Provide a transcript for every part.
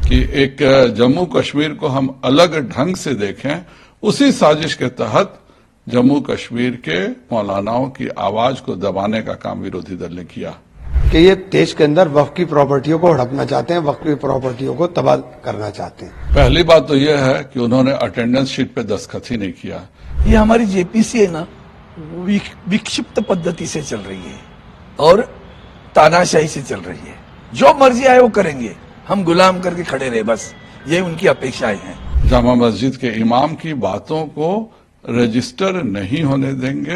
कि एक जम्मू कश्मीर को हम अलग ढंग से देखें, उसी साजिश के तहत जम्मू कश्मीर के मौलानाओं की आवाज को दबाने का काम विरोधी दल ने किया कि ये देश के अंदर वक्फ की प्रॉपर्टियों को हड़पना चाहते हैं, वक्फ की प्रॉपर्टियों को तबाह करना चाहते हैं। पहली बात तो यह है कि उन्होंने अटेंडेंस शीट पे दस्तखत ही नहीं किया। ये हमारी जेपीसी है ना, विक्षिप्त पद्धति से चल रही है और तानाशाही से चल रही है। जो मर्जी आए वो करेंगे, हम गुलाम करके खड़े रहे, बस ये उनकी अपेक्षाएं हैं। जामा मस्जिद के इमाम की बातों को रजिस्टर नहीं होने देंगे।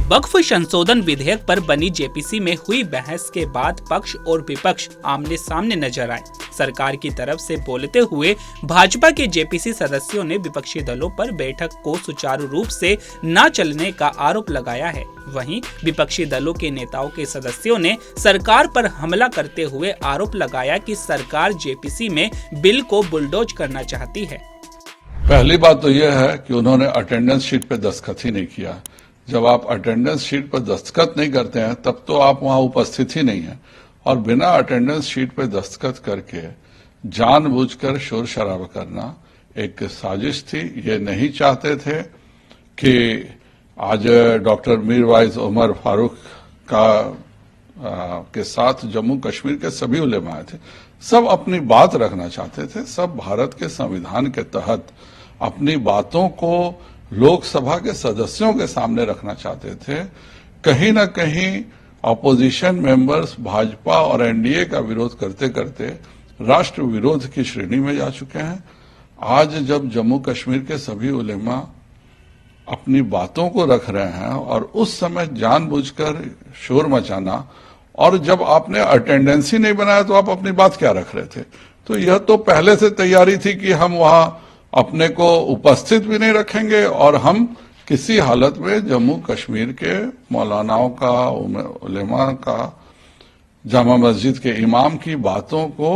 वक्फ संशोधन विधेयक पर बनी जेपीसी में हुई बहस के बाद पक्ष और विपक्ष आमने सामने नजर आए। सरकार की तरफ से बोलते हुए भाजपा के जेपीसी सदस्यों ने विपक्षी दलों पर बैठक को सुचारू रूप से न चलने का आरोप लगाया है। वहीं विपक्षी दलों के नेताओं के सदस्यों ने सरकार पर हमला करते हुए आरोप लगाया कि सरकार जेपीसी में बिल को बुलडोज करना चाहती है। पहली बात तो यह है कि उन्होंने अटेंडेंस शीट पे दस्तखत ही नहीं किया। जब आप अटेंडेंस शीट पर दस्तखत नहीं करते हैं तब तो आप वहां उपस्थित ही नहीं हैं, और बिना अटेंडेंस शीट पे दस्तखत करके जानबूझकर शोर शराबा करना एक साजिश थी। ये नहीं चाहते थे कि आज डॉक्टर मीरवाइज उमर फारूक के साथ जम्मू कश्मीर के सभी उलेमा थे, सब अपनी बात रखना चाहते थे। सब भारत के संविधान के तहत अपनी बातों को लोकसभा के सदस्यों के सामने रखना चाहते थे। कहीं ना कहीं ऑपोजिशन मेंबर्स भाजपा और एनडीए का विरोध करते करते राष्ट्र विरोध की श्रेणी में जा चुके हैं। आज जब जम्मू कश्मीर के सभी उलेमा अपनी बातों को रख रहे हैं और उस समय जानबूझकर शोर मचाना, और जब आपने अटेंडेंस ही नहीं बनाया तो आप अपनी बात क्या रख रहे थे? तो यह तो पहले से तैयारी थी कि हम वहां अपने को उपस्थित भी नहीं रखेंगे और हम किसी हालत में जम्मू कश्मीर के मौलानाओं का, उलेमा का, जामा मस्जिद के इमाम की बातों को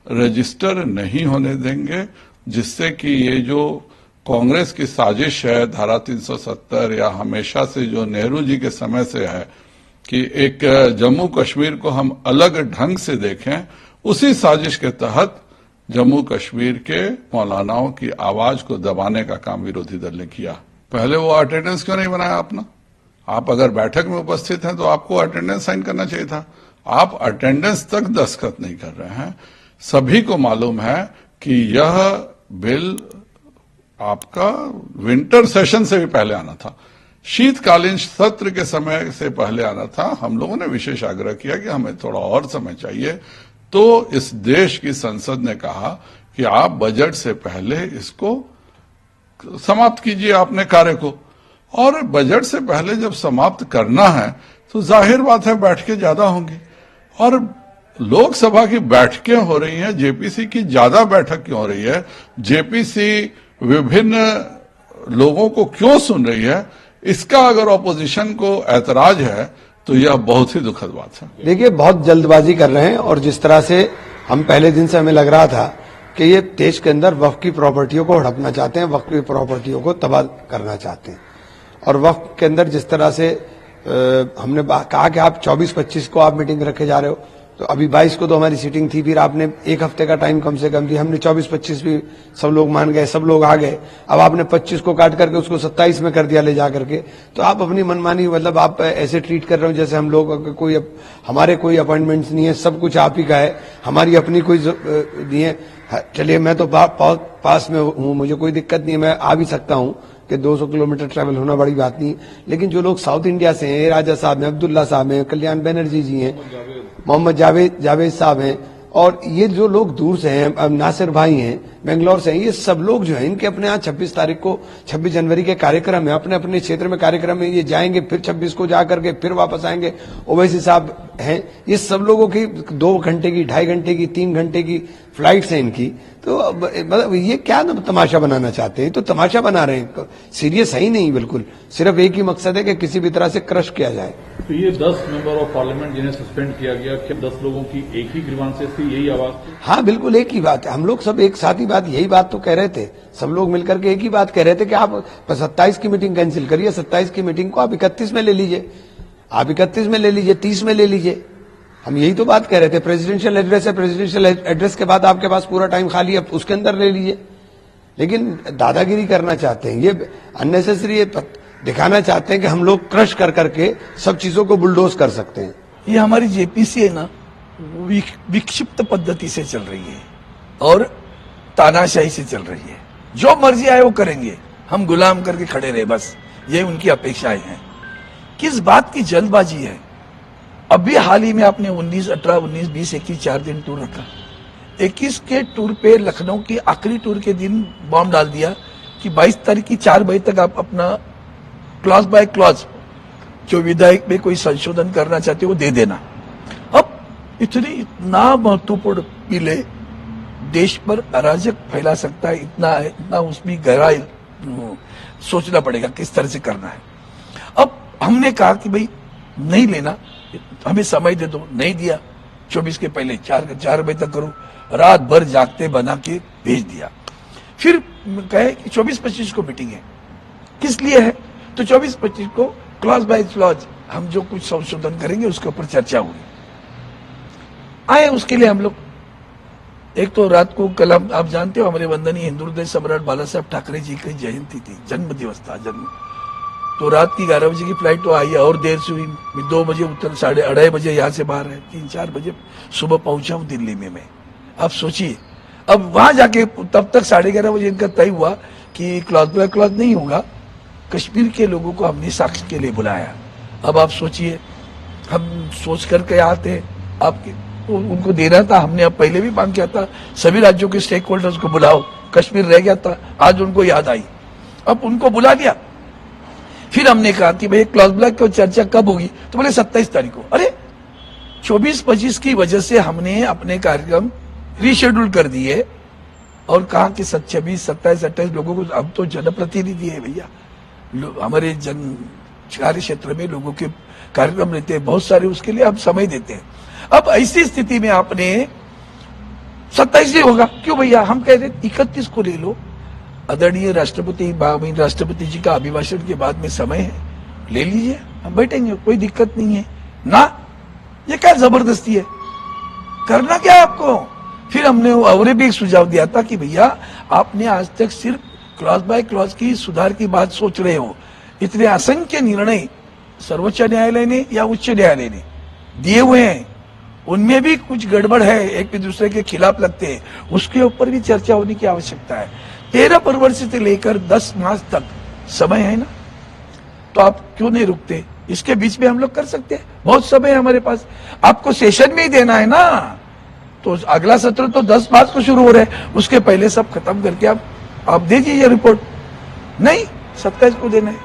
रजिस्टर नहीं होने देंगे, जिससे कि ये जो कांग्रेस की साजिश है धारा 370 या हमेशा से जो नेहरू जी के समय से है कि एक जम्मू कश्मीर को हम अलग ढंग से देखें, उसी साजिश के तहत जम्मू कश्मीर के मौलानाओं की आवाज को दबाने का काम विरोधी दल ने किया। पहले वो अटेंडेंस क्यों नहीं बनाया अपना? आप अगर बैठक में उपस्थित हैं तो आपको अटेंडेंस साइन करना चाहिए था। आप अटेंडेंस तक दस्तखत नहीं कर रहे हैं। सभी को मालूम है कि यह बिल आपका विंटर सेशन से भी पहले आना था, शीतकालीन सत्र के समय से पहले आना था। हम लोगों ने विशेष आग्रह किया कि हमें थोड़ा और समय चाहिए, तो इस देश की संसद ने कहा कि आप बजट से पहले इसको समाप्त कीजिए अपने कार्य को। और बजट से पहले जब समाप्त करना है तो जाहिर बात है बैठकें ज्यादा होंगी, और लोकसभा की बैठकें हो रही हैं, जेपीसी की ज्यादा बैठक क्यों हो रही है? जेपीसी विभिन्न लोगों को क्यों सुन रही है? इसका अगर ऑपोजिशन को ऐतराज है तो यह बहुत ही दुखद बात है। देखिए, बहुत जल्दबाजी कर रहे हैं, और जिस तरह से हम पहले दिन से हमें लग रहा था कि ये देश के अंदर वक्फ की प्रॉपर्टियों को हड़पना चाहते हैं, वक्फ की प्रॉपर्टियों को तबाह करना चाहते हैं। और वक्फ के अंदर जिस तरह से हमने कहा कि आप 24-25 को आप मीटिंग रखे जा रहे हो, तो अभी 22 को तो हमारी सीटिंग थी, फिर आपने एक हफ्ते का टाइम कम से कम दिया, हमने 24-25 भी सब लोग मान गए, सब लोग आ गए। अब आपने 25 को काट करके उसको 27 में कर दिया ले जा करके। तो आप अपनी मनमानी, मतलब आप ऐसे ट्रीट कर रहे हो जैसे हम लोग कोई, हमारे कोई अपॉइंटमेंट्स नहीं है, सब कुछ आप ही का है, हमारी अपनी कोई नहीं है। चलिए, मैं तो पास में हूँ, मुझे कोई दिक्कत नहीं है, मैं आ भी सकता हूँ कि 200 किलोमीटर ट्रैवल होना बड़ी बात नहीं। लेकिन जो लोग साउथ इंडिया से हैं, राजा साहब हैं, अब्दुल्ला साहब हैं, कल्याण बनर्जी जी हैं, मोहम्मद जावेद साहब हैं, और ये जो लोग दूर से हैं, नासिर भाई हैं, बेंगलोर से हैं, ये सब लोग जो हैं, इनके अपने यहाँ 26 तारीख को 26 जनवरी के कार्यक्रम है, अपने अपने क्षेत्र में कार्यक्रम है, ये जाएंगे, फिर 26 को जा करके फिर वापस आएंगे। ओवैसी साहब हैं, ये सब लोगों की 2 घंटे की, 2.5 घंटे की, 3 घंटे की फ्लाइट्स हैं इनकी। तो मतलब ये क्या तमाशा बनाना चाहते हैं? तो तमाशा बना रहे हैं, सीरियस है ही नहीं बिल्कुल। सिर्फ एक ही मकसद है कि किसी भी तरह से क्रश किया जाए। तो ये 10 मेंबर ऑफ पार्लियामेंट जिन्हें सस्पेंड किया गया, क्या 10 लोगों की एक ही ग्रीवांसेस थी, यही आवाज थी? हाँ, बिल्कुल एक ही बात है। हम लोग सब एक साथ ही बात, यही बात तो कह रहे थे, सब लोग मिलकर के एक ही बात कह रहे थे कि आप 27 की मीटिंग कैंसिल करिए, 27 की मीटिंग को आप 31 में ले लीजिए, आप 31 में ले लीजिए, 30 में ले लीजिए। हम यही तो बात कह रहे थे, प्रेसिडेंशियल एड्रेस है, प्रेसिडेंशियल एड्रेस के बाद आपके पास पूरा टाइम खाली है, उसके अंदर ले लीजिए। लेकिन दादागिरी करना चाहते हैं, ये अननेसेसरी दिखाना चाहते हैं कि हम लोग क्रश कर करके सब चीजों को बुलडोज कर सकते हैं। ये हमारी जेपीसी है ना, विक्षिप्त पद्धति से चल रही है और तानाशाही से चल रही है। जो मर्जी आए वो करेंगे, हम गुलाम करके खड़े रहे, बस ये उनकी अपेक्षाएं हैं। किस बात की जल्दबाजी है? अभी हाल ही में आपने 19, 18, 19, 20, 21 4 दिन टूर रखा। 21 के टूर पे लखनऊ की आखिरी टूर के दिन बॉम्ब डाल दिया कि 22 तारीख की 4 बजे तक आप अपना क्लॉज बाय क्लॉज जो विधायक में कोई संशोधन करना चाहते हो वो दे देना। अब इतना महत्वपूर्ण बिल देश पर अराजक फैला सकता है, इतना उसमें गहरा सोचना पड़ेगा किस तरह से करना है। अब हमने कहा कि भाई नहीं लेना, हमें समय दे दो, नहीं दिया। 24 के पहले 4 बजे तक करो, रात भर जागते बना के भेज दिया। फिर कहे कि 24-25 को मीटिंग है, किस लिए है? तो 24-25 को क्लॉज बाय क्लॉज हम जो कुछ संशोधन करेंगे उसके ऊपर चर्चा होगी। आए उसके लिए हम लोग, एक तो रात को कल आप जानते हो हमारे वंदनीय हिंदू हृदय सम्राट बाला साहब ठाकरे जी की जयंती थी, जन्म दिवस था, जन्म। तो रात की 11 बजे की फ्लाइट तो आई और देर से हुई, 2 बजे उतर, 2:30 बजे यहाँ से बाहर है, 3-4 बजे सुबह पहुंचा हूं दिल्ली में मैं। अब सोचिए, अब वहां जाके तब तक 11:30 बजे इनका तय हुआ कि क्लॉज बाय क्लॉज नहीं होगा। कश्मीर के लोगों को हमने साक्ष्य के लिए बुलाया। अब आप सोचिए, हम सोच करके आते हैं, आपके उनको देना था, हमने अब पहले भी मांग किया था सभी राज्यों के स्टेक होल्डर्स को बुलाओ, कश्मीर रह गया था, आज उनको याद आई, अब उनको बुला दिया। फिर हमने कहा कि भाई क्लॉज ब्लॉक की चर्चा कब होगी? तो बोले 27 तारीख को। अरे 24-25 की वजह से हमने अपने कार्यक्रम रीशेड्यूल कर दिए और कहा कि 26, 27, 28 लोगों को, अब तो जनप्रतिनिधि है भैया, हमारे जन कार्य क्षेत्र में लोगों के कार्यक्रम रहते हैं बहुत सारे, उसके लिए हम समय देते हैं। अब ऐसी स्थिति में आपने 27 ही होगा, क्यों भैया? हम कह रहे 31 को ले लो, आदरणीय राष्ट्रपति जी का अभिभाषण के बाद में समय है, ले लीजिए, हम बैठेंगे, कोई दिक्कत नहीं है ना। ये क्या जबरदस्ती है? करना क्या है आपको? फिर हमने और भी एक सुझाव दिया था कि भैया आपने आज तक सिर्फ क्लॉज बाय क्लॉज की सुधार की बात सोच रहे हो, इतने असंख्य निर्णय सर्वोच्च न्यायालय ने या उच्च न्यायालय ने दिए हुए हैं, उनमें भी कुछ गड़बड़ है, एक दूसरे के खिलाफ लगते हैं, उसके ऊपर भी चर्चा होने की आवश्यकता है। 13 फरवरी से लेकर 10 मार्च तक समय है ना, तो आप क्यों नहीं रुकते? इसके बीच में हम लोग कर सकते हैं, बहुत समय है हमारे पास। आपको सेशन में ही देना है ना, तो अगला सत्र तो 10 मार्च को शुरू हो रहा है, उसके पहले सब खत्म करके आप दे दीजिए रिपोर्ट। नहीं, 27 को देना है।